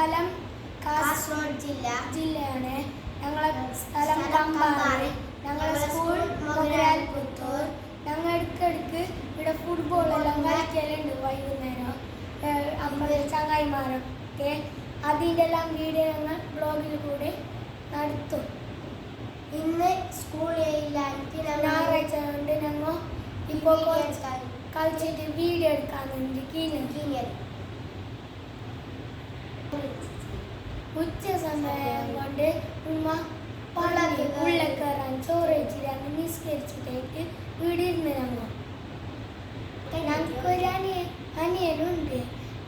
സ്ഥലം കാസർഗോഡ് ജില്ലയാണ്. ഞങ്ങളെ സ്ഥലം കമ്പാറ്. ഞങ്ങളുടെ സ്കൂൾ മൊഗരാൽ പുത്തൂർ. ഞങ്ങൾ ഇടയ്ക്കിടയ്ക്ക് ഇവിടെ ഫുട്ബോളെല്ലാം കളിക്കലുണ്ട് വൈകുന്നേരം. നമ്മൾ ചങ്ങായിമാരൊക്കെ അതിൻ്റെ എല്ലാം വീഡിയോ ഞങ്ങൾ ബ്ലോഗിൽ കൂടെ നടത്തും. ഇന്ന് സ്കൂളിൽ ഞായറാഴ്ച കൊണ്ട് ഞങ്ങൾ ഇപ്പോൾ കളിച്ചിട്ട് വീഡിയോ എടുക്കാനുണ്ട്. ഉച്ച സമയം കൊണ്ട് ഉമ്മ ഉള്ളിൽ കയറാൻ ചോറ് വെച്ചിട്ട് നിസ്കരിച്ചിട്ടേക്ക് വീടിരുന്ന് ഞങ്ങൾക്കൊരു അനിയനുണ്ട്.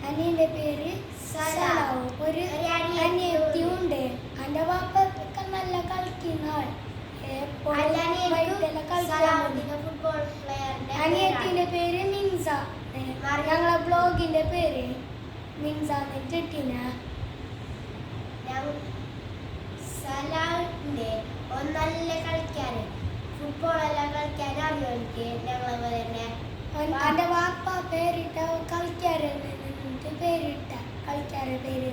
അനിയൻ്റെ പേര് സലാവും. ഒരു അനിയത്തി ഉണ്ട്. എൻ്റെ വാപ്പൊക്കെ നല്ല കളിക്കുന്ന ആൾ. അനിയത്തിൻ്റെ പേര് മിൻസ. ഞങ്ങളെ ബ്ലോഗിൻ്റെ പേര് മിൻസ എന്നിട്ടിട്ടിന. സലാമിന്റെ നല്ല കളിക്കാൻ ഫുട്ബോളെല്ലാം കളിക്കാൻ അറിയോ എനിക്ക്. ഞങ്ങളെ തന്നെ എൻ്റെ വാപ്പ പേരിട്ട കളിക്കാരൻ പേരിട്ട കളിക്കാരുടെ പേര്